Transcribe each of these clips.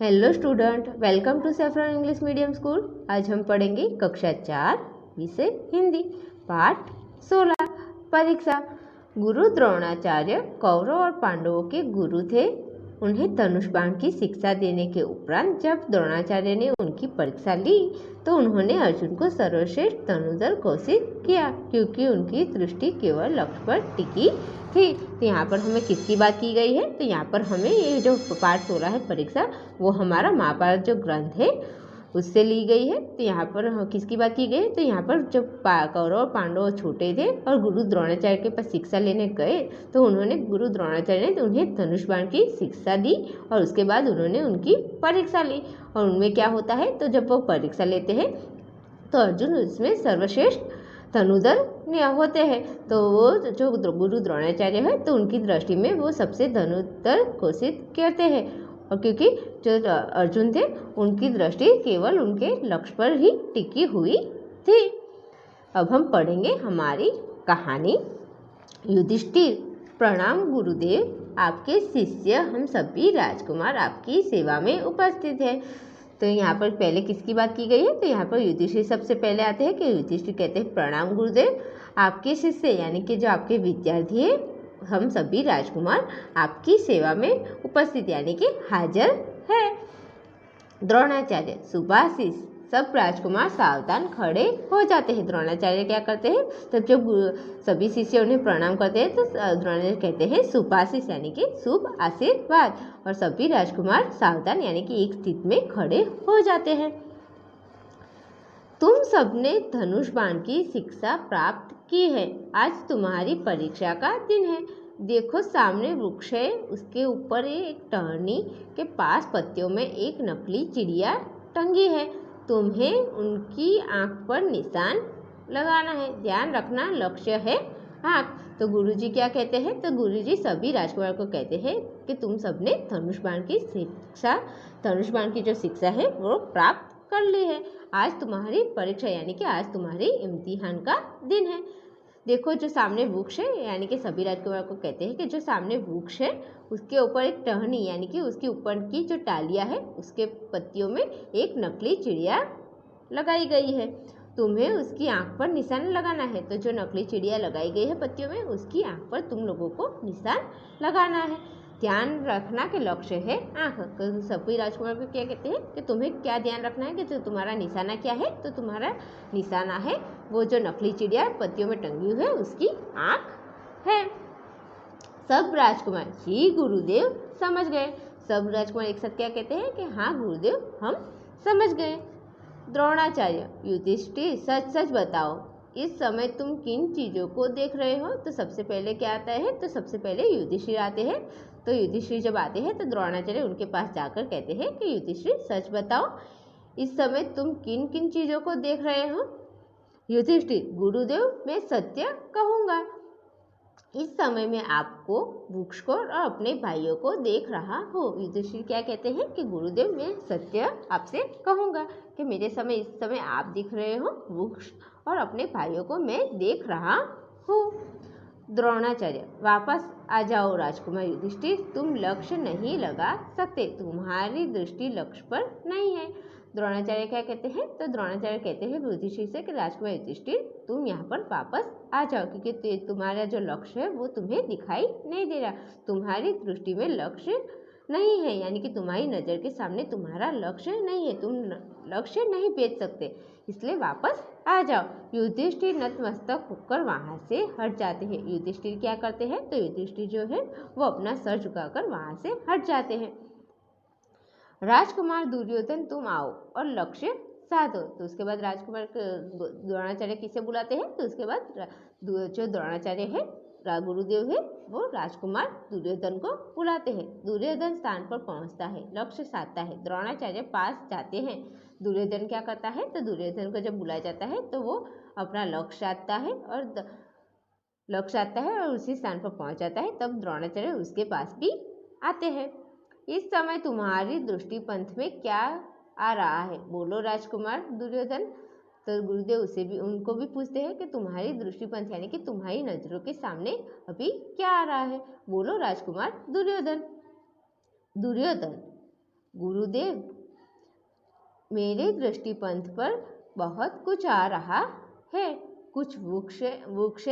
Hello student, welcome to saffron English medium school. आज हम पढ़ेंगे कक्षा 4 विषय हिंदी पाठ 16 परीक्षा। गुरु द्रोणाचार्य कौरव और पांडवों के गुरु थे। उन्हें धनुष बाण की शिक्षा देने के उपरांत जब द्रोणाचार्य ने उनकी परीक्षा ली तो उन्होंने अर्जुन को सर्वश्रेष्ठ धनुर्धर घोषित किया, क्योंकि उनकी दृष्टि केवल लक्ष्य पर टिकी थी। तो यहाँ पर हमें किसकी बात की गई है? तो यहाँ पर हमें ये जो पाठ 16 है परीक्षा, वो हमारा महाभारत जो ग्रंथ है उससे ली गई है। तो यहाँ पर किसकी बात की गई है? तो यहाँ पर जब कौरव और पांडव छोटे थे और गुरु द्रोणाचार्य के पास शिक्षा लेने गए तो उन्होंने गुरु द्रोणाचार्य ने उन्हें धनुष बाण की शिक्षा दी और उसके बाद उन्होंने उनकी परीक्षा ली। और उनमें क्या होता है, तो जब वो परीक्षा लेते हैं तो अर्जुन उसमें सर्वश्रेष्ठ धनुर्धर होते हैं। तो वो जो गुरु द्रोणाचार्य है तो उनकी दृष्टि में वो सबसे धनुर्धर घोषित करते हैं, और क्योंकि जो अर्जुन थे उनकी दृष्टि केवल उनके लक्ष्य पर ही टिकी हुई थी। अब हम पढ़ेंगे हमारी कहानी। युधिष्ठिर, प्रणाम गुरुदेव, आपके शिष्य हम सभी राजकुमार आपकी सेवा में उपस्थित हैं। तो यहाँ पर पहले किसकी बात की गई है? तो यहाँ पर युधिष्ठिर सबसे पहले आते हैं कि युधिष्ठिर कहते हैं प्रणाम गुरुदेव, आपके शिष्य यानी कि जो आपके विद्यार्थी है हम सभी राजकुमार आपकी सेवा में उपस्थित यानी कि हाजिर है। द्रोणाचार्य, सुभाशिष, सब राजकुमार सावधान खड़े हो जाते हैं। द्रोणाचार्य क्या करते हैं? तब जब सभी शिष्य उन्हें प्रणाम करते हैं तो द्रोणाचार्य कहते हैं सुभाशिष यानी कि शुभ आशीर्वाद, और सभी राजकुमार सावधान यानी कि एक स्थिति में खड़े हो जाते हैं। तुम सबने धनुष बाण की शिक्षा प्राप्त की है। आज तुम्हारी परीक्षा का दिन है। देखो सामने वृक्ष है, उसके ऊपर एक टहनी के पास पत्तियों में एक नकली चिड़िया टंगी है। तुम्हें उनकी आंख पर निशान लगाना है। ध्यान रखना लक्ष्य है आंख। तो गुरुजी क्या कहते हैं? तो गुरुजी सभी राजकुमार को कहते हैं कि तुम सबने धनुष बाण की जो शिक्षा है वो प्राप्त कर ली है। आज तुम्हारी परीक्षा यानी कि आज तुम्हारी इम्तिहान का दिन है। देखो जो सामने वृक्ष है यानी कि सभी राजकुमार को कहते हैं कि जो सामने वृक्ष है उसके ऊपर एक टहनी यानी कि उसके ऊपर की जो टालियां है उसके पत्तियों में एक नकली चिड़िया लगाई गई है। तुम्हें उसकी आंख पर निशान लगाना है। तो जो नकली चिड़िया लगाई गई है पत्तियों में उसकी आंख पर तुम लोगों को निशान लगाना है। ध्यान रखना कि लक्ष्य है आंख। तो सभी राजकुमार को क्या कहते हैं कि तुम्हें क्या ध्यान रखना है कि जो तुम्हारा निशाना क्या है? तो तुम्हारा निशाना है वो जो नकली चिड़िया पत्तियों में टंगी हुई है उसकी आंख है। सब राजकुमार जी गुरुदेव समझ गए। सब राजकुमार एक साथ क्या कहते हैं कि हाँ गुरुदेव हम समझ गए। द्रोणाचार्य, युधिष्ठिर सच सच बताओ, इस समय तुम किन चीज़ों को देख रहे हो? तो सबसे पहले क्या आता है? तो सबसे पहले युधिष्ठिर आते हैं। तो युधिष्ठिर जब आते हैं तो द्रोणाचार्य उनके पास जाकर कहते हैं कि युधिष्ठिर सच बताओ, इस समय तुम किन किन चीज़ों को देख रहे हो? युधिष्ठिर, गुरुदेव मैं सत्य कहूँगा, इस समय मैं आपको, वृक्ष को और अपने भाइयों को देख रहा हूँ। युधिष्ठिर क्या कहते हैं कि गुरुदेव मैं सत्य आपसे कहूँगा कि मेरे समय इस समय आप दिख रहे हो, वृक्ष और अपने भाइयों को मैं देख रहा हूँ। द्रोणाचार्य, वापस आ जाओ राजकुमार युधिष्ठिर, तुम लक्ष्य नहीं लगा सकते, तुम्हारी दृष्टि लक्ष्य पर नहीं है। द्रोणाचार्य क्या कहते हैं? तो द्रोणाचार्य कहते हैं युधिष्ठिर से कि राजकुमार युधिष्ठिर तुम यहाँ पर वापस आ जाओ, क्योंकि तुम्हारा जो लक्ष्य है वो तुम्हें दिखाई नहीं दे रहा। तुम्हारी दृष्टि में लक्ष्य नहीं है यानी कि तुम्हारी नज़र के सामने तुम्हारा लक्ष्य नहीं है, तुम लक्ष्य नहीं भेज सकते, इसलिए वापस आ जाओ। युधिष्ठिर नतमस्तक होकर वहाँ से हट जाते हैं। युधिष्ठिर क्या करते हैं? तो युधिष्ठिर जो है वो अपना सर झुकाकर वहाँ से हट जाते हैं। राजकुमार दुर्योधन तुम आओ और लक्ष्य साधो। तो उसके बाद राजकुमार द्रोणाचार्य किसे बुलाते हैं? तो उसके बाद जो द्रोणाचार्य है गुरुदेव है वो राजकुमार दुर्योधन को बुलाते हैं। दुर्योधन स्थान पर पहुंचता है, लक्ष्य साधता है, द्रोणाचार्य पास जाते हैं। दुर्योधन क्या करता है? तो दुर्योधन को जब बुलाया जाता है तो वो अपना लक्ष्य साधता है और उसी स्थान पर पहुंच जाता है। तब द्रोणाचार्य उसके पास भी आते हैं। इस समय तुम्हारी दृष्टि पंथ में क्या आ रहा है? बोलो राजकुमार दुर्योधन। तो गुरुदेव उनको भी पूछते हैं कि तुम्हारी दृष्टि पंथ यानी कि तुम्हारी नजरों के सामने अभी क्या आ रहा है? बोलो राजकुमार दुर्योधन। दुर्योधन, गुरुदेव, मेरे दृष्टिपंथ पर बहुत कुछ आ रहा है। कुछ वृक्ष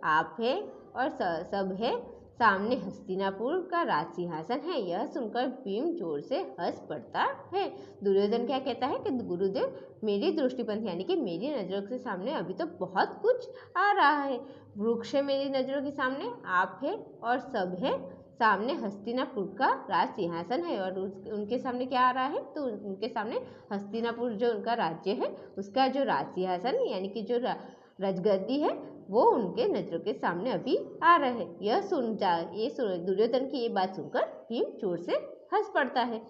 आप है और सब है। सामने हस्तिनापुर का राज सिंहासन है। यह सुनकर भीम जोर से हंस पड़ता है। दुर्योधन क्या कहता है कि गुरुदेव, मेरी दृष्टिपंथ यानी कि मेरी नज़रों के सामने अभी तो बहुत कुछ आ रहा है। वृक्ष मेरी नज़रों के सामने, आप है और सब है। सामने हस्तिनापुर का राज सिंहासन है और उनके सामने क्या आ रहा है, तो उनके सामने हस्तिनापुर जो उनका राज्य है उसका जो राज सिंहासन यानी कि जो राजगद्दी है वो उनके नजरों के सामने अभी आ रहा है। ये दुर्योधन की ये बात सुनकर भीम जोर से हंस पड़ता है।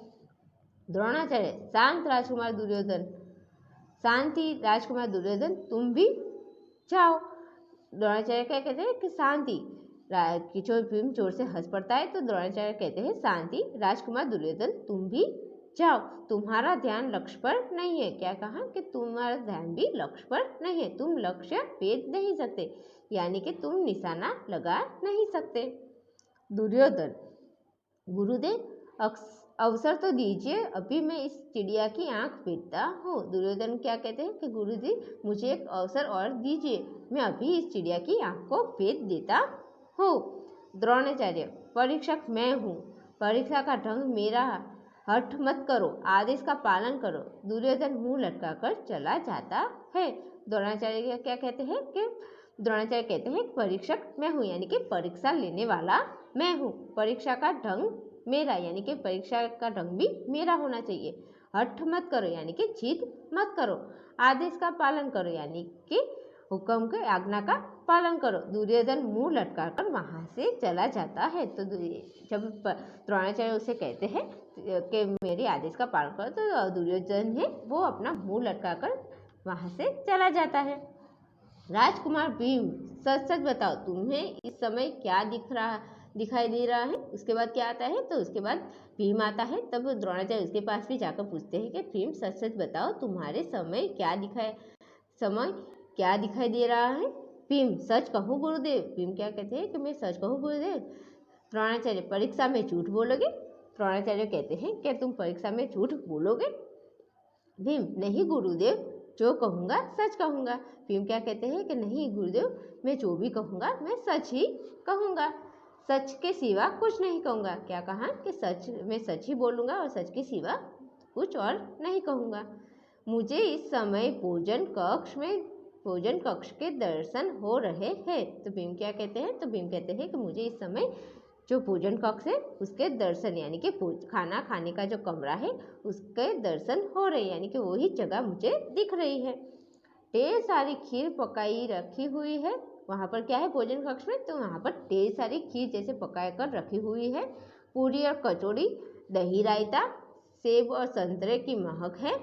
द्रोणाचार्य, शांत राजकुमार दुर्योधन, शांति राजकुमार दुर्योधन, तुम भी जाओ। द्रोणाचार्य क्या कहते हैं कि शांति। किशोर भीम जोर से हंस पड़ता है तो द्रोणाचार्य कहते हैं, शांति राजकुमार दुर्योधन, तुम भी जाओ। तुम्हारा ध्यान लक्ष्य पर नहीं है। क्या कहा कि तुम्हारा ध्यान भी लक्ष्य पर नहीं है। तुम लक्ष्य भेद नहीं सकते, यानी कि तुम निशाना लगा नहीं सकते। दुर्योधन, गुरुदेव अवसर तो दीजिए, अभी मैं इस चिड़िया की आंख फेरता हूँ। दुर्योधन क्या कहते हैं कि गुरुजी, मुझे एक अवसर और दीजिए, मैं अभी इस चिड़िया की आंख को फेर देता हूँ। द्रोणाचार्य, परीक्षक मैं हूँ, परीक्षा का ढंग मेरा, हठ मत करो, आदेश का पालन करो। दुर्योधन मुंह लटकाकर चला जाता है। द्रोणाचार्य क्या कहते हैं कि द्रोणाचार्य कहते हैं परीक्षक मैं हूँ, यानी कि परीक्षा लेने वाला मैं हूँ। परीक्षा का ढंग मेरा, यानी कि परीक्षा का ढंग भी मेरा होना चाहिए। हठ मत करो, यानी कि जिद मत करो। आदेश का पालन करो, यानी कि हुक्म के आज्ञा का पालन करो। दुर्योधन मुंह लटकाकर वहाँ से चला जाता है। तो जब द्रोणाचार्य उसे कहते हैं कि मेरे आदेश का पालन करो, तो दुर्योधन है वो अपना मुंह लटकाकर वहाँ से चला जाता है। राजकुमार भीम, सच सच बताओ, तुम्हें इस समय क्या दिखाई दे रहा है। उसके बाद क्या आता है, तो उसके बाद भीम आता है। तब द्रोणाचार्य उसके पास भी जाकर पूछते हैं कि भीम सच सच बताओ, तुम्हारे समय क्या दिखाई दे रहा है। भीम, सच कहूँ गुरुदेव। भीम क्या कहते हैं कि मैं सच कहूँ गुरुदेव। द्रोणाचार्य, परीक्षा में झूठ बोलोगे। द्रोणाचार्य कहते हैं क्या तुम परीक्षा में झूठ बोलोगे। भीम, नहीं गुरुदेव, जो कहूँगा सच कहूँगा। भीम क्या कहते हैं कि नहीं गुरुदेव, मैं जो भी कहूँगा मैं सच ही कहूँगा, सच के सिवा कुछ नहीं कहूँगा। क्या कहा कि मैं सच ही बोलूँगा और सच के सिवा कुछ और नहीं कहूँगा। मुझे इस समय भोजन कक्ष के दर्शन हो रहे हैं। तो भीम क्या कहते हैं, तो भीम कहते हैं कि मुझे इस समय जो भोजन कक्ष है उसके दर्शन, यानी कि खाना खाने का जो कमरा है उसके दर्शन हो रहे हैं, यानी कि वही जगह मुझे दिख रही है। ढेर सारी खीर पकाई रखी हुई है। वहाँ पर क्या है भोजन कक्ष में, तो वहाँ पर ढेर सारी खीर जैसे पका कर रखी हुई है। पूरी और कचौड़ी, दही रायता, सेब और संतरे की महक है।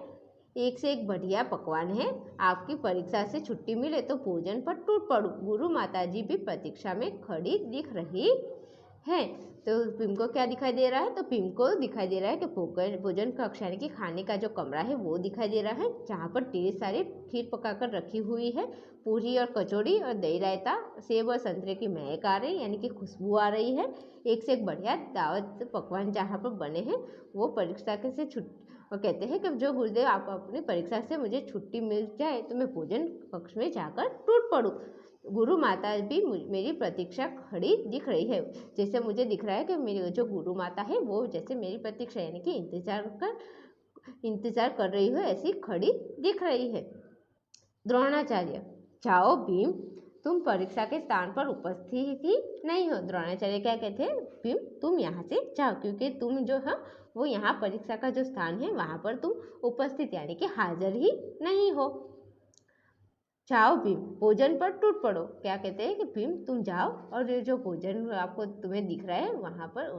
एक से एक बढ़िया पकवान है। आपकी परीक्षा से छुट्टी मिले तो भोजन पर टूट पड़ूं। गुरु माताजी भी प्रतीक्षा में खड़ी दिख रही है। तो भीम को क्या दिखाई दे रहा है, तो भीम को दिखाई दे रहा है कि भोजन कक्ष यानी कि खाने का जो कमरा है वो दिखाई दे रहा है, जहाँ पर ढेर सारी खीर पकाकर रखी हुई है। पूरी और कचौड़ी और दही रायता, सेब और संतरे की महक आ रही, यानी कि खुशबू आ रही है। एक से एक बढ़िया दावत पकवान जहाँ पर बने हैं वो परीक्षा के से और कहते हैं कि जो गुरुदेव आप अपनी परीक्षा से मुझे छुट्टी मिल जाए तो मैं भोजन कक्ष में जाकर टूट पड़ूं। गुरु माता भी मेरी प्रतीक्षा खड़ी दिख रही है। जैसे मुझे दिख रहा है कि मेरी जो गुरु माता है वो जैसे मेरी प्रतीक्षा यानी कि इंतजार कर रही हो, ऐसी खड़ी दिख रही है। द्रोणाचार्य, जाओ भीम, तुम परीक्षा के स्थान पर उपस्थित ही नहीं हो। द्रोणाचार्य क्या कहते हैं, भीम तुम यहाँ से जाओ, क्योंकि तुम जो है वो यहाँ परीक्षा का जो स्थान है वहाँ पर तुम उपस्थित यानी कि हाजिर ही नहीं हो। जाओ भीम, भोजन पर टूट पड़ो। क्या कहते हैं कि भीम तुम जाओ और ये जो भोजन आपको तुम्हें दिख रहा है वहाँ पर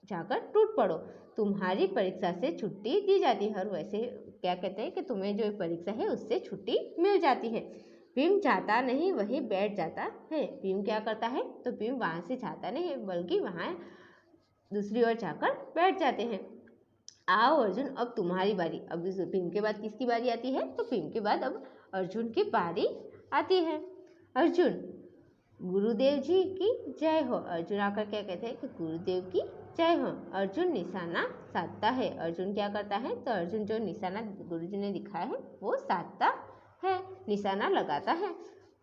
जाकर टूट पड़ो। तुम्हारी परीक्षा से छुट्टी दी जाती है। और वैसे क्या कहते हैं कि तुम्हें जो परीक्षा है उससे छुट्टी मिल जाती है। भीम जाता नहीं, वहीं बैठ जाता है। भीम क्या करता है, तो भीम वहाँ से जाता नहीं है बल्कि वहाँ दूसरी ओर जाकर बैठ जाते हैं। आओ अर्जुन, अब तुम्हारी बारी। अब भीम के बाद किसकी बारी आती है, तो भीम के बाद अब अर्जुन की बारी आती है। अर्जुन, गुरुदेव जी की जय हो। अर्जुन आकर क्या कहते हैं कि गुरुदेव की जय हो। अर्जुन निशाना साधता है। अर्जुन क्या करता है, तो अर्जुन जो निशाना गुरुजी ने दिखाया है वो साधता है, निशाना लगाता है।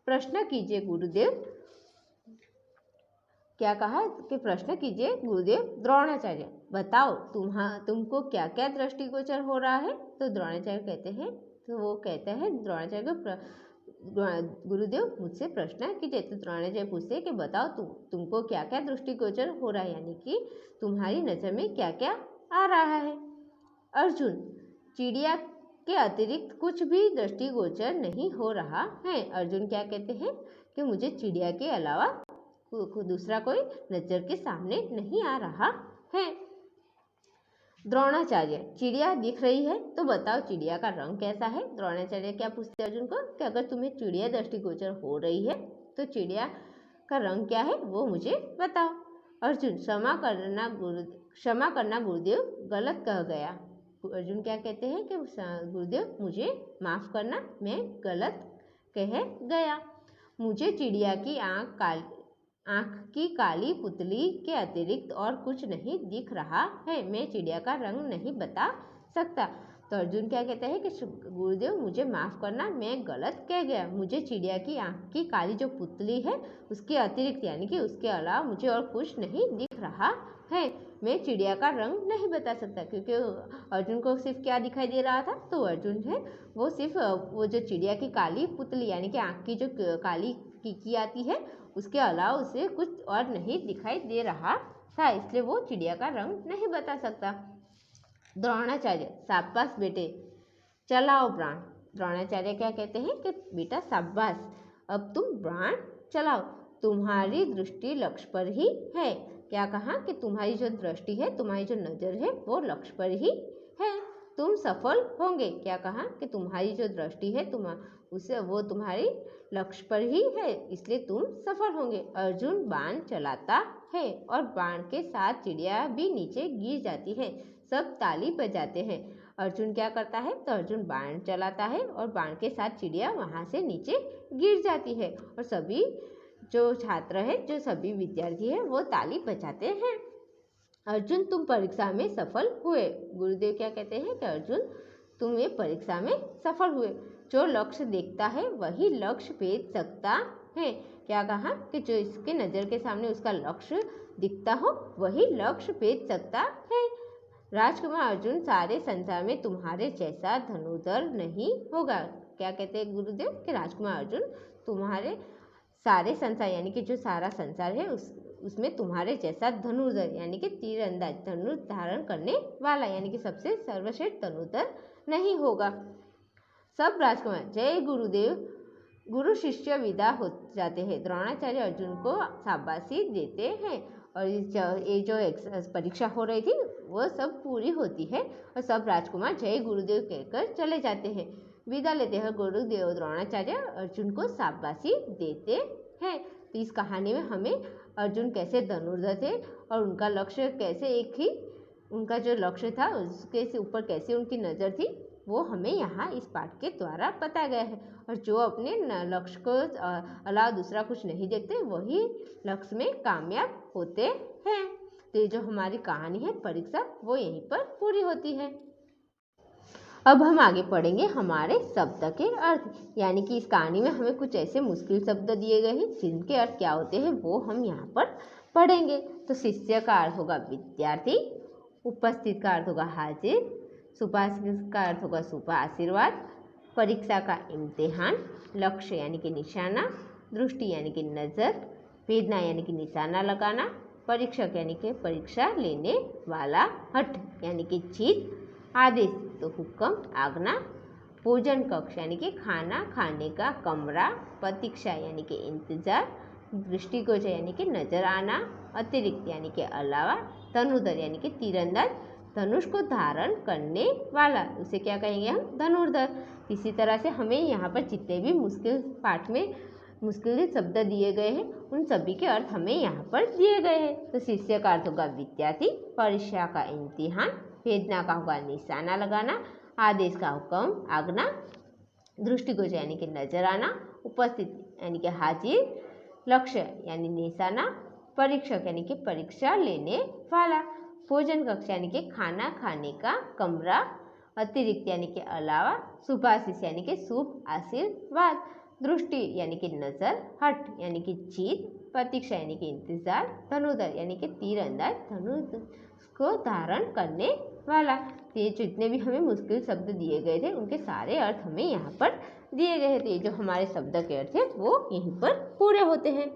प्रश्न कीजिए गुरुदेव, क्या कहा कि प्रश्न कीजिए गुरुदेव द्रोणाचार्य, बताओ तुमको क्या क्या दृष्टिगोचर हो रहा है। तो द्रोणाचार्य कहते हैं, तो वो कहता है द्रोणाचार्य को गुरुदेव मुझसे प्रश्न कीजिए। तो द्रोणाचार्य पूछते हैं कि बताओ तुमको क्या क्या दृष्टिगोचर हो रहा है, यानी कि तुम्हारी नज़र में क्या क्या आ रहा है। अर्जुन, चिड़िया के अतिरिक्त कुछ भी दृष्टिगोचर नहीं हो रहा है। अर्जुन क्या कहते हैं कि मुझे चिड़िया के अलावा दूसरा कोई नजर के सामने नहीं आ रहा है। द्रोणाचार्य, चिड़िया दिख रही है तो बताओ चिड़िया का रंग कैसा है। द्रोणाचार्य क्या पूछते हैं अर्जुन को कि अगर तुम्हें चिड़िया दृष्टिगोचर हो रही है तो चिड़िया का रंग क्या है वो मुझे बताओ। अर्जुन, क्षमा करना गुरुदेव, गलत कह गया। अर्जुन क्या कहते हैं कि गुरुदेव मुझे माफ करना, मैं गलत कह गया। मुझे चिड़िया की आँख की काली पुतली के अतिरिक्त और कुछ नहीं दिख रहा है, मैं चिड़िया का रंग नहीं बता सकता। तो अर्जुन क्या कहता है कि गुरुदेव मुझे माफ़ करना, मैं गलत कह गया। मुझे चिड़िया की आँख की काली जो पुतली है उसके अतिरिक्त यानी कि उसके अलावा मुझे और कुछ नहीं दिख रहा है, मैं चिड़िया का रंग नहीं बता सकता। क्योंकि अर्जुन को सिर्फ क्या दिखाई दे रहा था, तो अर्जुन है वो सिर्फ वो जो चिड़िया की काली पुतली यानी कि आँख की जो काली कीकी आती है उसके अलावा उसे कुछ और नहीं दिखाई दे रहा था, इसलिए वो चिड़िया का रंग नहीं बता सकता। द्रोणाचार्य, शाबाश बेटे, चलाओ बाण। द्रोणाचार्य क्या कहते हैं कि बेटा शाबाश, अब तुम बाण चलाओ, तुम्हारी दृष्टि लक्ष्य पर ही है। क्या कहा कि तुम्हारी जो दृष्टि है, तुम्हारी जो नज़र है वो लक्ष्य पर ही है, तुम सफल होंगे। क्या कहा कि तुम्हारी जो दृष्टि है वो तुम्हारी लक्ष्य पर ही है, इसलिए तुम सफल होंगे। अर्जुन बाण चलाता है और बाण के साथ चिड़िया भी नीचे गिर जाती है, सब ताली बजाते हैं। अर्जुन क्या करता है, तो अर्जुन बाण चलाता है और बाण के साथ चिड़िया वहाँ से नीचे गिर जाती है और सभी जो छात्र है, जो सभी विद्यार्थी है वो ताली बजाते हैं। अर्जुन, तुम परीक्षा में सफल हुए। गुरुदेव क्या कहते हैं कि अर्जुन तुम ये परीक्षा में सफल हुए। जो लक्ष्य देखता है वही लक्ष्य भेद सकता है। क्या कहा कि जो इसके नज़र के सामने उसका लक्ष्य दिखता हो वही लक्ष्य भेद सकता है। राजकुमार अर्जुन, सारे संसार में तुम्हारे जैसा धनुर्धर नहीं होगा। क्या कहते हैं गुरुदेव कि राजकुमार अर्जुन, तुम्हारे सारे संसार यानी कि जो सारा संसार है उसमें तुम्हारे जैसा धनुर्धर यानी कि तीरंदाज, धनुष धारण करने वाला यानी कि सबसे सर्वश्रेष्ठ धनुर्धर नहीं होगा। सब राजकुमार जय गुरुदेव। गुरु शिष्य विदा हो जाते हैं। द्रोणाचार्य अर्जुन को शाबाशी देते हैं और ये जो परीक्षा हो रही थी वो सब पूरी होती है और सब राजकुमार जय गुरुदेव कहकर चले जाते हैं, विदा लेते हैं। गुरुदेव द्रोणाचार्य अर्जुन को शाबाशी देते हैं। तो इस कहानी में हमें अर्जुन कैसे धनुर्धर थे और उनका लक्ष्य कैसे एक ही उनका जो लक्ष्य था उसके ऊपर कैसे उनकी नज़र थी वो हमें यहाँ इस पाठ के द्वारा बताया गया है। और जो अपने लक्ष्य को अलावा दूसरा कुछ नहीं देखते वही लक्ष्य में कामयाब होते हैं। तो ये जो हमारी कहानी है परीक्षा वो यहीं पर पूरी होती है। अब हम आगे पढ़ेंगे हमारे शब्द के अर्थ, यानी कि इस कहानी में हमें कुछ ऐसे मुश्किल शब्द दिए गए हैं जिनके अर्थ क्या होते हैं वो हम यहाँ पर पढ़ेंगे। तो शिष्य का अर्थ होगा विद्यार्थी, उपस्थित का अर्थ होगा हाजिर, सुभाषित का अर्थ होगा शुभ आशीर्वाद, परीक्षा का इम्तिहान, लक्ष्य यानी कि निशाना, दृष्टि यानी कि नज़र, भेदना यानी कि निशाना लगाना, परीक्षक यानी कि परीक्षा लेने वाला, हठ यानी कि जीत, आदेश तो हुक्म आज्ञा, भोजन कक्ष यानी कि खाना खाने का कमरा, प्रतीक्षा यानी कि इंतजार, दृष्टिगोचर यानी कि नजर आना, अतिरिक्त यानी कि अलावा, धनुर्धर यानी कि तीरंदाज, धनुष को धारण करने वाला, उसे क्या कहेंगे हम धनुर्धर। इसी तरह से हमें यहाँ पर जितने भी मुश्किल पाठ में मुश्किल शब्द दिए गए हैं उन सभी के अर्थ हमें यहाँ पर दिए गए हैं। तो शिष्य का अर्थ होगा विद्यार्थी, परीक्षा का इम्तिहान, भेदना का होगा निशाना लगाना, आदेश का हुक्म आज्ञा, दृष्टिगोचर यानी कि नजर आना, उपस्थित यानी कि हाजिर, लक्ष्य यानी निशाना, परीक्षक यानी कि परीक्षा लेने वाला, भोजन कक्ष यानी कि खाना खाने का कमरा, अतिरिक्त यानी कि अलावा, शुभाशीष यानी कि शुभ आशीर्वाद, दृष्टि यानी कि नजर, हट यानी कि जीत, प्रतीक्षा यानी कि इंतजार, धनुर्धर यानी कि तीरंदाज, धनुष को धारण करने वाला। तो ये जितने भी हमें मुश्किल शब्द दिए गए थे उनके सारे अर्थ हमें यहाँ पर दिए गए थे। जो हमारे शब्द के अर्थ है वो यहीं पर पूरे होते हैं।